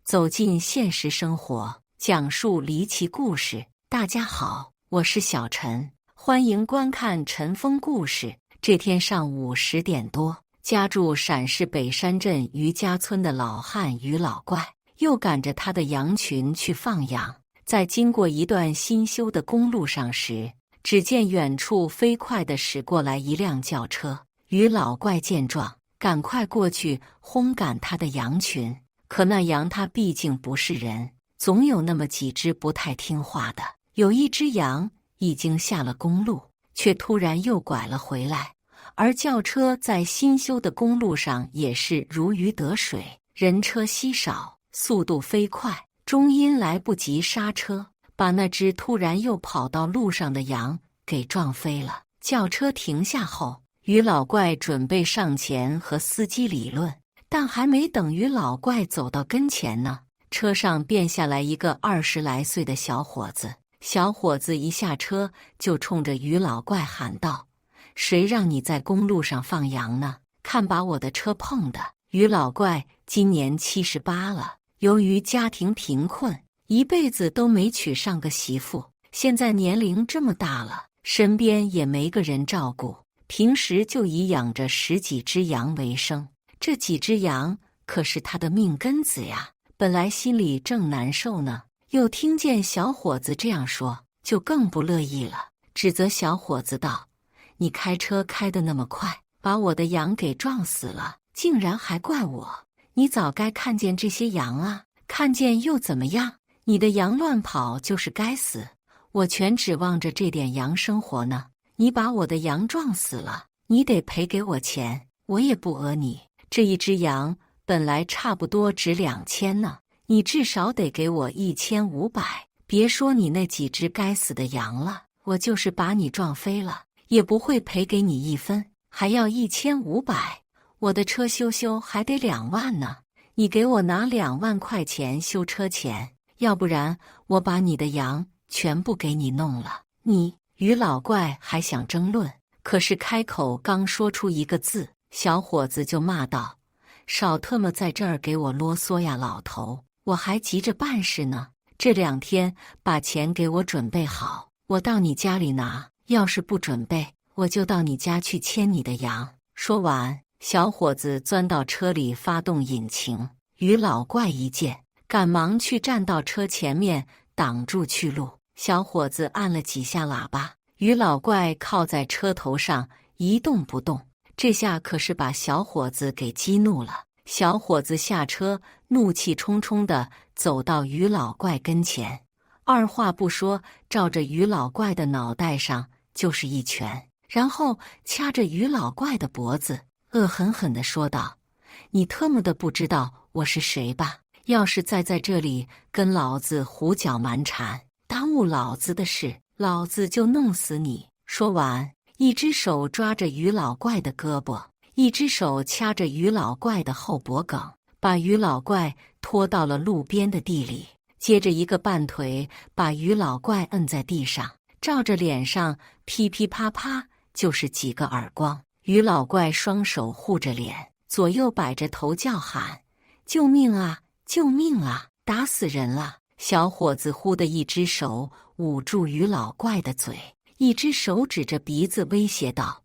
走进现实生活，讲述离奇故事。大家好，我是小陈，欢迎观看陈峰故事。这天上午10点多，家住陕市北山镇余家村的老汉余老怪，又赶着他的羊群去放羊。在经过一段新修的公路上时，只见远处飞快地驶过来一辆轿车。余老怪见状，赶快过去轰赶他的羊群。可那羊它毕竟不是人，总有那么几只不太听话的。有一只羊已经下了公路，却突然又拐了回来，而轿车在新修的公路上也是如鱼得水，人车稀少，速度飞快，终因来不及刹车，把那只突然又跑到路上的羊给撞飞了。轿车停下后，余老怪准备上前和司机理论，但还没等余老怪走到跟前呢，车上便下来一个20来岁的小伙子。小伙子一下车就冲着余老怪喊道：“谁让你在公路上放羊呢？看把我的车碰的！”余老怪今年78了，由于家庭贫困，一辈子都没娶上个媳妇，现在年龄这么大了，身边也没个人照顾，平时就以养着10几只羊为生。这几只羊可是他的命根子呀，本来心里正难受呢，又听见小伙子这样说，就更不乐意了，指责小伙子道：“你开车开得那么快，把我的羊给撞死了，竟然还怪我！你早该看见这些羊啊，看见又怎么样？你的羊乱跑就是该死，我全指望着这点羊生活呢，你把我的羊撞死了，你得赔给我钱，我也不讹你。这一只羊本来差不多值2000呢，你至少得给我1500。别说你那几只该死的羊了，我就是把你撞飞了，也不会赔给你1分，还要1500。我的车修还得2万呢，你给我拿2万块钱修车钱，要不然我把你的羊全部给你弄了。”余老怪还想争论，可是开口刚说出一个字，小伙子就骂道：“少特么在这儿给我啰嗦呀，老头！我还急着办事呢，这2天把钱给我准备好，我到你家里拿，要是不准备，我就到你家去牵你的羊。”说完，小伙子钻到车里发动引擎。余老怪一见，赶忙去站到车前面挡住去路。小伙子按了几下喇叭，余老怪靠在车头上一动不动。这下可是把小伙子给激怒了。小伙子下车，怒气冲冲地走到余老怪跟前，二话不说，照着余老怪的脑袋上就是一拳，然后掐着余老怪的脖子，恶狠狠地说道：“你特么的不知道我是谁吧？要是再在这里跟老子胡搅蛮缠，耽误老子的事，老子就弄死你！”说完，一只手抓着余老怪的胳膊，一只手掐着余老怪的后脖梗，把余老怪拖到了路边的地里，接着一个半腿把余老怪摁在地上，照着脸上噼噼啪啪就是几个耳光。余老怪双手护着脸，左右摆着头叫喊：“救命啊！救命啊！打死人了！”小伙子忽的一只手捂住余老怪的嘴，一只手指着鼻子威胁道：“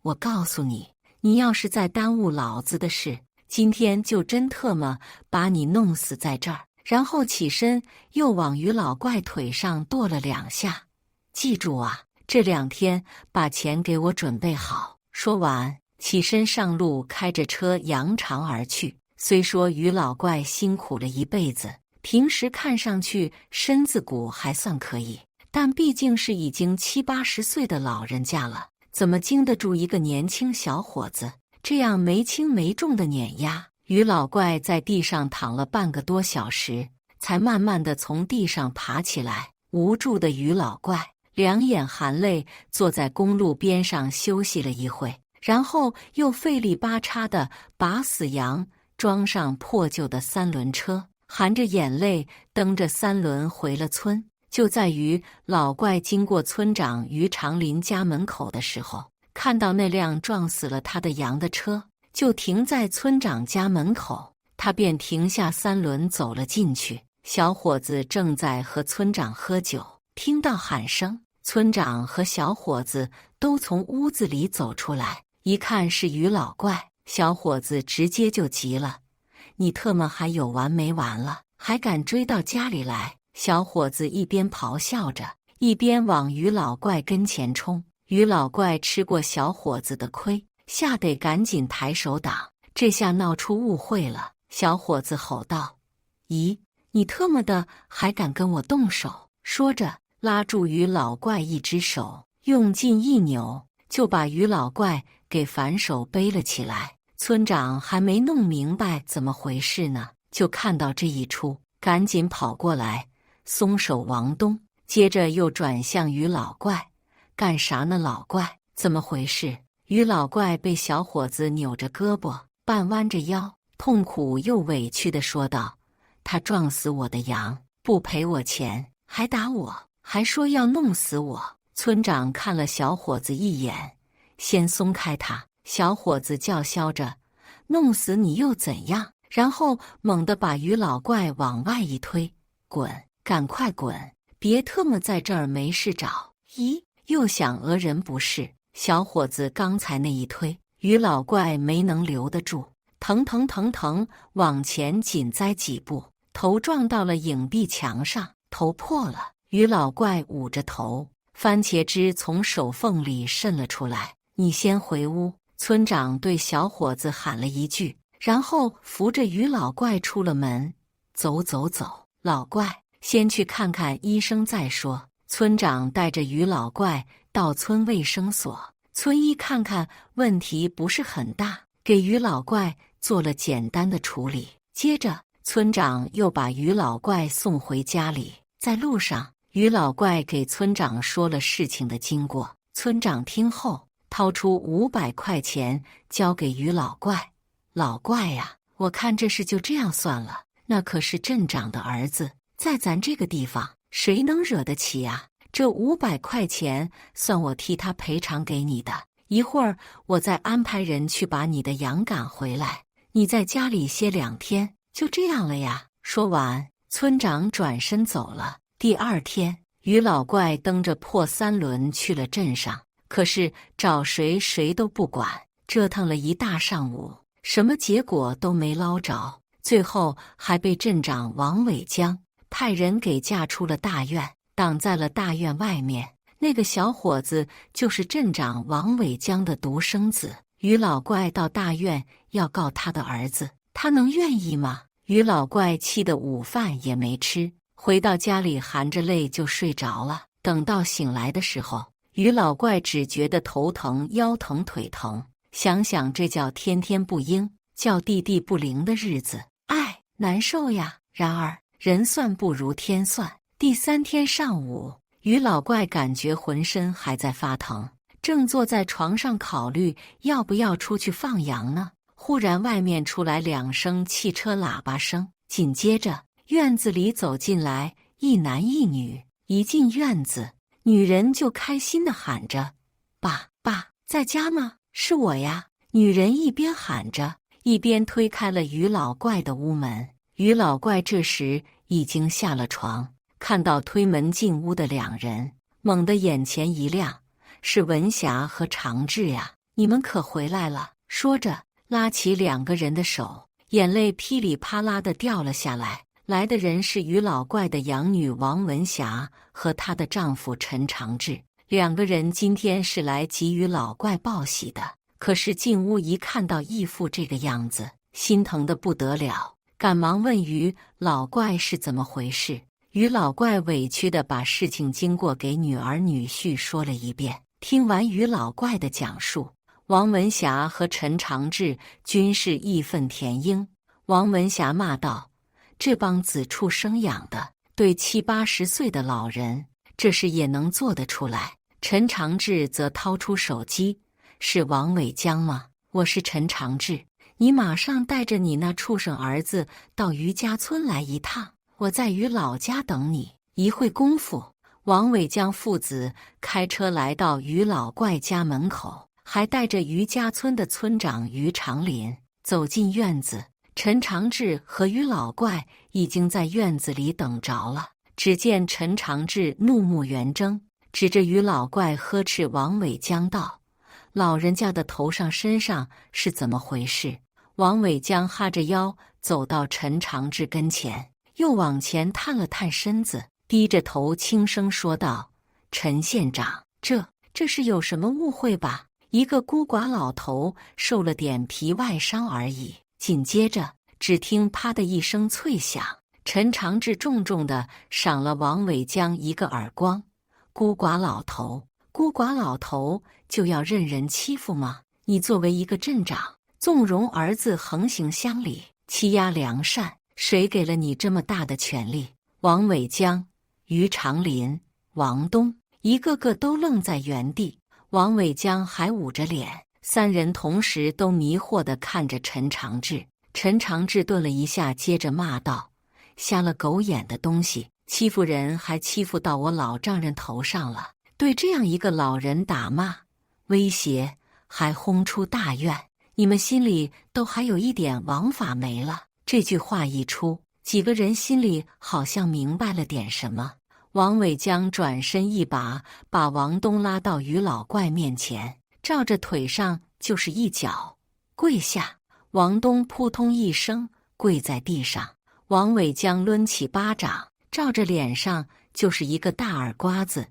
我告诉你，你要是再耽误老子的事，今天就真特么把你弄死在这儿。”然后起身又往余老怪腿上跺了2下。“记住啊，这2天把钱给我准备好。”说完，起身上路，开着车扬长而去。虽说余老怪辛苦了一辈子，平时看上去身子骨还算可以，但毕竟是已经70、80岁的老人家了，怎么经得住一个年轻小伙子这样没轻没重的碾压？余老怪在地上躺了半个多小时，才慢慢地从地上爬起来。无助的余老怪两眼含泪坐在公路边上休息了一会，然后又费力巴叉地把死羊装上破旧的3轮车，含着眼泪蹬着3轮回了村。就在余老怪经过村长余长林家门口的时候，看到那辆撞死了他的羊的车就停在村长家门口，他便停下三轮走了进去。小伙子正在和村长喝酒，听到喊声，村长和小伙子都从屋子里走出来，一看是于老怪，小伙子直接就急了：“你特么还有完没完了？还敢追到家里来！”小伙子一边咆哮着，一边往于老怪跟前冲。于老怪吃过小伙子的亏，吓得赶紧抬手挡，这下闹出误会了。小伙子吼道：“咦，你特么的还敢跟我动手！”说着拉住于老怪一只手，用劲一扭，就把于老怪给反手背了起来。村长还没弄明白怎么回事呢，就看到这一出，赶紧跑过来松手王东，接着又转向于老怪：“干啥呢，老怪？怎么回事？”于老怪被小伙子扭着胳膊，半弯着腰，痛苦又委屈地说道：“他撞死我的羊，不赔我钱，还打我，还说要弄死我。”村长看了小伙子一眼，先松开他。小伙子叫嚣着：“弄死你又怎样？”然后猛地把于老怪往外一推：“滚，赶快滚，别特么在这儿没事找！”咦，又想讹人不是？小伙子刚才那一推，于老怪没能留得住，腾腾腾腾往前紧栽几步，头撞到了影壁墙上，头破了。于老怪捂着头，番茄汁从手缝里渗了出来。“你先回屋！”村长对小伙子喊了一句，然后扶着于老怪出了门。“走走走，老怪，先去看看医生再说。”村长带着于老怪到村卫生所，村医看看问题不是很大，给于老怪做了简单的处理。接着村长又把于老怪送回家里。在路上，于老怪给村长说了事情的经过。村长听后掏出500块钱交给于老怪：“老怪呀，我看这事就这样算了，那可是镇长的儿子，在咱这个地方谁能惹得起呀？这500块钱算我替他赔偿给你的，一会儿我再安排人去把你的羊赶回来，你在家里歇2天，就这样了呀。”说完，村长转身走了。第二天，于老怪蹬着破3轮去了镇上，可是找谁都不管，折腾了一大上午，什么结果都没捞着，最后还被镇长王伟江派人给架出了大院，挡在了大院外面。那个小伙子就是镇长王伟江的独生子。于老怪到大院要告他的儿子，他能愿意吗？于老怪气得午饭也没吃，回到家里含着泪就睡着了。等到醒来的时候，于老怪只觉得头疼、腰疼、腿疼，想想这叫天天不应，叫地地不灵的日子，哎，难受呀。然而人算不如天算。第3天上午，于老怪感觉浑身还在发疼，正坐在床上考虑要不要出去放羊呢，忽然外面出来2声汽车喇叭声，紧接着院子里走进来一男一女。一进院子，女人就开心地喊着：“爸，爸，在家吗？是我呀！”女人一边喊着，一边推开了于老怪的屋门。于老怪这时已经下了床，看到推门进屋的2人，猛地眼前一亮，是文霞和长志呀！你们可回来了！说着拉起2个人的手，眼泪噼里啪啦地掉了下来。来的人是于老怪的养女王文霞和她的丈夫陈长志，2个人今天是来给予老怪报喜的。可是进屋一看到义父这个样子，心疼得不得了，赶忙问于老怪是怎么回事。于老怪委屈地把事情经过给女儿女婿说了一遍。听完于老怪的讲述，王文霞和陈长志均是义愤填膺。王文霞骂道：“这帮子畜生养的，对70、80岁的老人，这事也能做得出来？”陈长志则掏出手机：“是王伟江吗？我是陈长志，你马上带着你那畜生儿子到于家村来一趟，我在于老家等你。”一会功夫，王伟江父子开车来到于老怪家门口，还带着于家村的村长于长林走进院子。陈长志和于老怪已经在院子里等着了。只见陈长志怒目圆睁，指着于老怪呵斥王伟江道：“老人家的头上身上是怎么回事？”王伟江哈着腰走到陈长志跟前，又往前探了探身子，低着头轻声说道：“陈县长，这是有什么误会吧？一个孤寡老头受了点皮外伤而已。”紧接着，只听啪的一声脆响，陈长志重重地赏了王伟江一个耳光。孤寡老头，孤寡老头就要任人欺负吗？你作为一个镇长，纵容儿子横行乡里，欺压良善，谁给了你这么大的权利？王伟江、于长林、王东一个个都愣在原地，王伟江还捂着脸，三人同时都迷惑地看着陈长志。陈长志顿了一下，接着骂道：“瞎了狗眼的东西，欺负人还欺负到我老丈人头上了！对这样一个老人打骂、威胁，还轰出大院，你们心里都还有一点王法没了？”这句话一出，几个人心里好像明白了点什么。王伟江转身一把把王东拉到于老怪面前，照着腿上就是一脚，跪下。王东扑通一声跪在地上，王伟江抡起巴掌，照着脸上就是一个大耳刮子，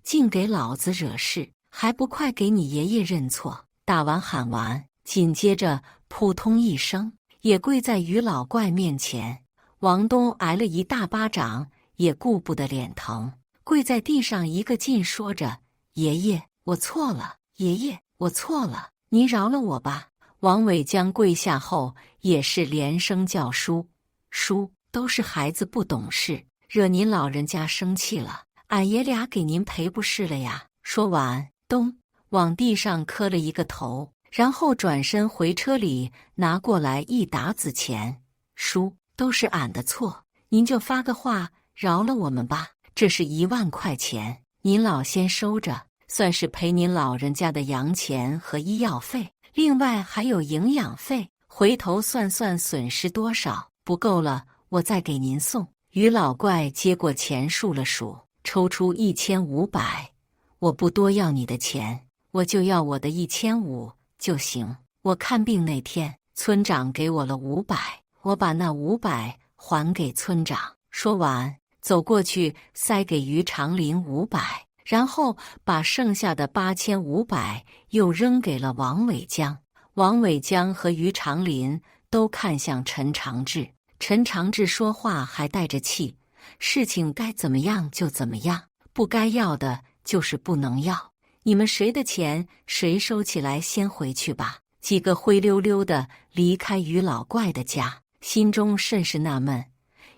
净给老子惹事，还不快给你爷爷认错！打完喊完，紧接着扑通一声也跪在于老怪面前。王东挨了一大巴掌，也顾不得脸疼，跪在地上一个劲说着：“爷爷，我错了，爷爷，我错了，您饶了我吧！”王伟江跪下后也是连声叫叔，叔，都是孩子不懂事，惹您老人家生气了，俺爷俩给您赔不是了呀。说完，咚，往地上磕了一个头，然后转身回车里拿过来一沓子钱：“叔，都是俺的错，您就发个话饶了我们吧。这是1万块钱，您老先收着，算是赔您老人家的洋钱和医药费。另外还有营养费，回头算算损失多少，不够了我再给您送。”于老怪接过钱数了数，抽出1500，“我不多要你的钱，我就要我的1500就行。我看病那天，村长给我了500，我把那500还给村长。”说完，走过去塞给于长林500。然后把剩下的8500又扔给了王伟江。王伟江和于长林都看向陈长志。陈长志说话还带着气：“事情该怎么样就怎么样，不该要的就是不能要。你们谁的钱谁收起来，先回去吧。”几个灰溜溜的离开于老怪的家，心中甚是纳闷：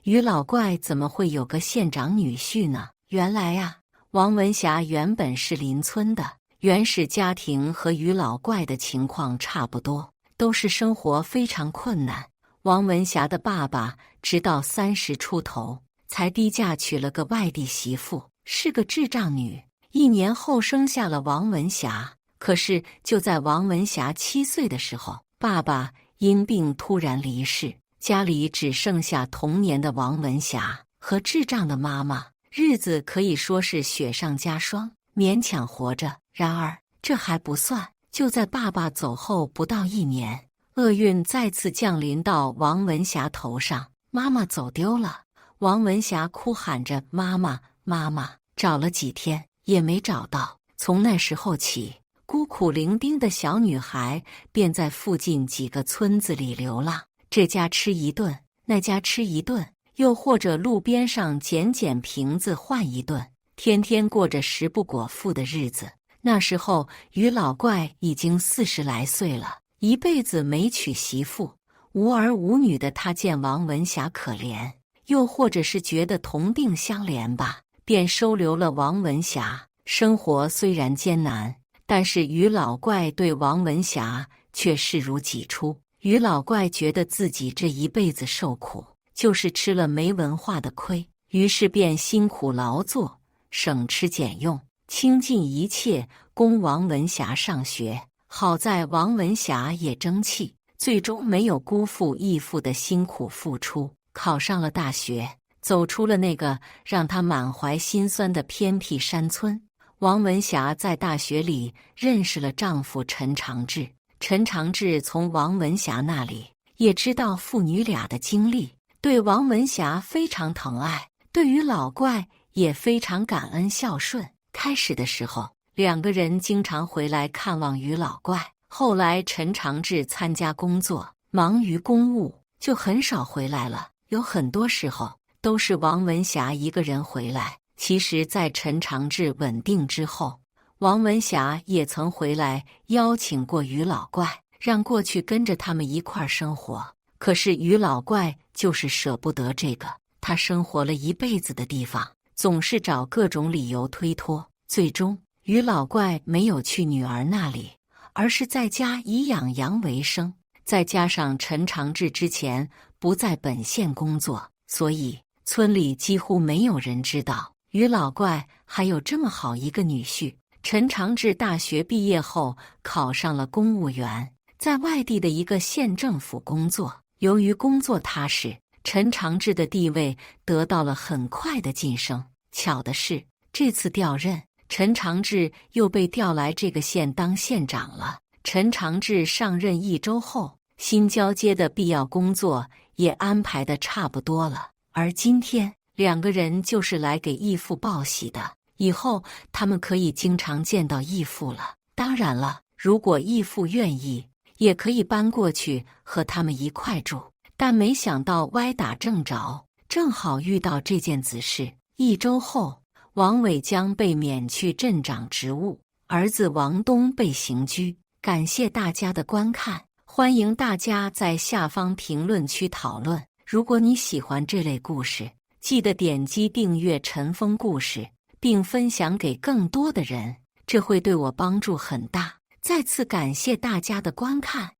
于老怪怎么会有个县长女婿呢？原来呀，王文霞原本是邻村的，原始家庭和于老怪的情况差不多，都是生活非常困难。王文霞的爸爸直到30出头，才低价娶了个外地媳妇，是个智障女。1年后生下了王文霞，可是就在王文霞7岁的时候，爸爸因病突然离世，家里只剩下童年的王文霞和智障的妈妈。日子可以说是雪上加霜，勉强活着。然而这还不算，就在爸爸走后不到1年，厄运再次降临到王文霞头上，妈妈走丢了。王文霞哭喊着：“妈妈，妈妈！”找了几天也没找到。从那时候起，孤苦伶仃的小女孩便在附近几个村子里流浪，这家吃一顿，那家吃一顿，又或者路边上捡捡瓶子换一顿，天天过着食不果腹的日子。那时候于老怪已经40来岁了，一辈子没娶媳妇，无儿无女的他见王文霞可怜，又或者是觉得同病相怜吧，便收留了王文霞。生活虽然艰难，但是于老怪对王文霞却视如己出。于老怪觉得自己这一辈子受苦，就是吃了没文化的亏，于是便辛苦劳作，省吃俭用，倾尽一切供王文霞上学。好在王文霞也争气，最终没有辜负义父的辛苦付出，考上了大学，走出了那个让他满怀心酸的偏僻山村。王文霞在大学里认识了丈夫陈长志，陈长志从王文霞那里也知道父女俩的经历，对王文霞非常疼爱，对于老怪也非常感恩孝顺。开始的时候，两个人经常回来看望于老怪，后来陈长志参加工作，忙于公务，就很少回来了。有很多时候都是王文霞一个人回来。其实在陈长志稳定之后，王文霞也曾回来邀请过于老怪，让过去跟着他们一块儿生活。可是于老怪就是舍不得这个他生活了一辈子的地方，总是找各种理由推脱。最终于老怪没有去女儿那里，而是在家以养羊为生。再加上陈长志之前不在本县工作，所以村里几乎没有人知道于老怪还有这么好一个女婿。陈长志大学毕业后考上了公务员，在外地的一个县政府工作。由于工作踏实，陈长志的地位得到了很快的晋升。巧的是，这次调任，陈长志又被调来这个县当县长了。陈长志上任1周后，新交接的必要工作也安排得差不多了。而今天两个人就是来给义父报喜的，以后他们可以经常见到义父了。当然了，如果义父愿意，也可以搬过去和他们一块住。但没想到歪打正着，正好遇到这件子事。1周后，王伟江被免去镇长职务，儿子王东被刑拘。感谢大家的观看，欢迎大家在下方评论区讨论。如果你喜欢这类故事，记得点击订阅陈峰故事，并分享给更多的人，这会对我帮助很大。再次感谢大家的观看。